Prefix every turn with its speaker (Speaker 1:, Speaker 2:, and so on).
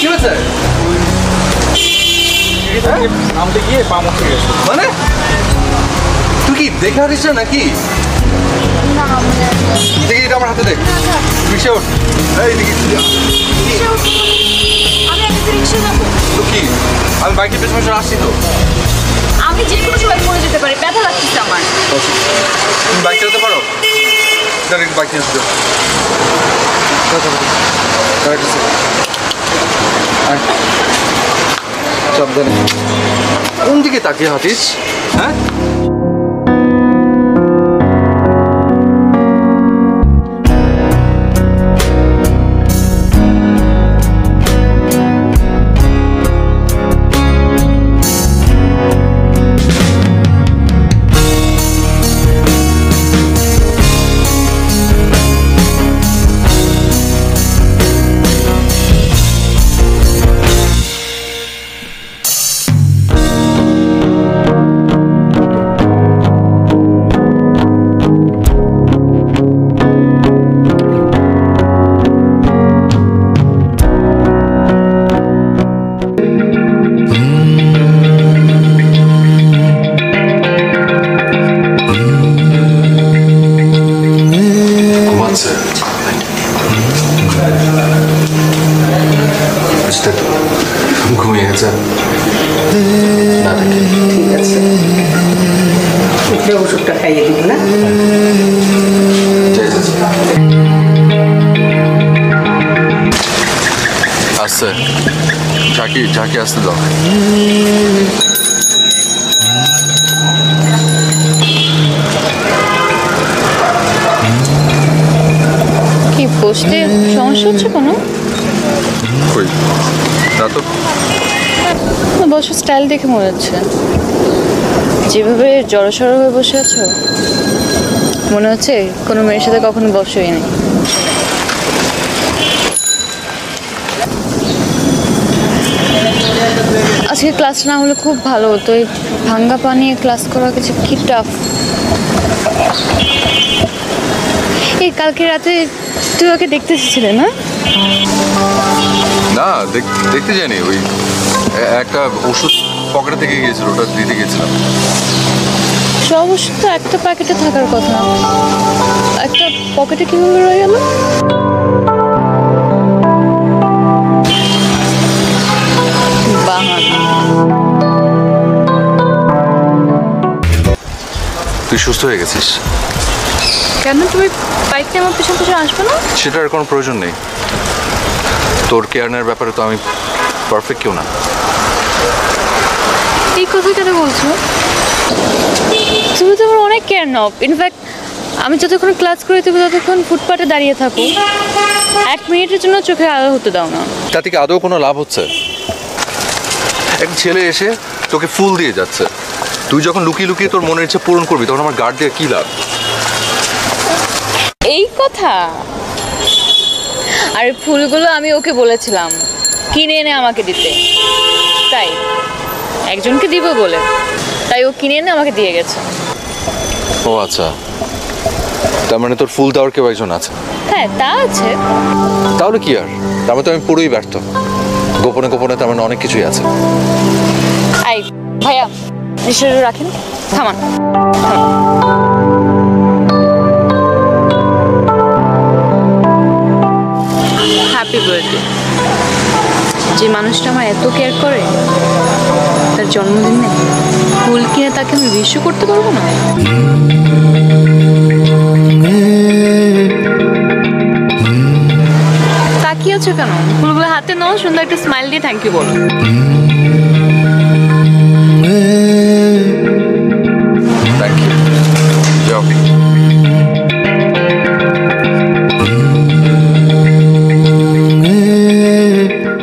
Speaker 1: কি হয়েছে?
Speaker 2: নামতে গিয়ে পা মুখে গেছে।
Speaker 1: মানে তুই কি দেখে হারিস নাকি? দেখি এটা আমার হাতে দেখ। রিক্সা ওঠ। এই দেখি তো কি আমি বাইকের পেছনে আসছি তো।
Speaker 3: আমি যে কোনো সময় পড়ে যেতে পারি, ব্যথা লাগছে আমার।
Speaker 1: তুমি বাইক চালাতে পারো? ডাইরেক্ট বাইক নিয়ে আসতে সাবধানে। কোন দিকে তাকিয়ে হাঁটিস? হ্যাঁ ঘুমিয়ে গেছে।
Speaker 4: ঠিক আছে, উঠলে ওষুধটা খাইয়ে দিব না?
Speaker 1: আসছে ঝাঁকি আসতে দাও।
Speaker 3: কি বসতে সমস্যা হচ্ছে কোনো?
Speaker 1: কই না তো।
Speaker 3: বসো, স্টাইল দেখে মনে হচ্ছে যেভাবে জড়সড় হয়ে বসে আছো মনে হচ্ছে কোনো মেয়ের সাথে কখনো বসোই নি। আজকে ক্লাস না হলে খুব ভালো হতো। এই ভাঙ্গা পানি ক্লাস করা কিছু কি টাফ। এই কালকে রাতে তুই ওকে দেখতে এসেছিলে না?
Speaker 1: না দেখতে যাইনি, ওই একটা ওষুধ পকেটে থেকে গিয়েছিল, ওটা দিতে গিয়েছিলাম।
Speaker 3: সব ওষুধ তো একটা প্যাকেটে থাকার কথা, একটা পকেটে কিভাবে রয়ে গেল?
Speaker 1: তুই সুস্থ হয়ে গেছিস?
Speaker 3: কেন তুমি বাইকটা আমার পিছন পিছন আসবে না?
Speaker 1: সেটার কোনো প্রয়োজন নেই। তোর কেয়ার নেওয়ার ব্যাপারে তো আমি পারফেক্ট কেউ না।
Speaker 3: এই কথা কেন বলছো? তুমি তো আমার অনেক কেয়ার নাও। ইনফ্যাক্ট আমি যতক্ষণ ক্লাস করি তুমি ততক্ষণ ফুটপাতে দাঁড়িয়ে থাকো, 1 মিনিটের জন্য চোখে আলো হতে দাও না।
Speaker 1: তাতে কি আদৌ কোনো লাভ হচ্ছে? এক ছেলে এসে তোকে ফুল দিয়ে যাচ্ছে, তুই যখন লুকিয়ে লুকিয়ে তোর মনের ইচ্ছে পূরণ করবি তখন আমার গার্ড দিয়ে কি লাভ?
Speaker 3: এই কথা। আর ফুলগুলো আমি ওকে বলেছিলাম কিনে এনে আমাকে দিতে, তাই একজনকে দিব বলে তাই ও কিনে এনে আমাকে দিয়ে গেছে।
Speaker 1: ও আচ্ছা, তার মানে তোর ফুল দেওয়ার কেউ একজন আছে?
Speaker 3: হ্যাঁ তা আছে।
Speaker 1: তাহলে কি আর, তার মানে তো আমি পুরোই ব্যর্থ। গোপনে গোপনে তার মানে অনেক কিছুই আছে।
Speaker 3: আই ভাইয়া নিশ্চয় রাখেন, থামান। Happy birthday. যে মানুষটা আমার এত কেয়ার করে তার জন্মদিনে ফুল কিনে তাকে আমি উইশ করতে পারবো না? তাকিয়ে আছো কেন? ফুলগুলো হাতে নাও, সুন্দর একটা স্মাইল দিয়ে থ্যাংক ইউ বলো।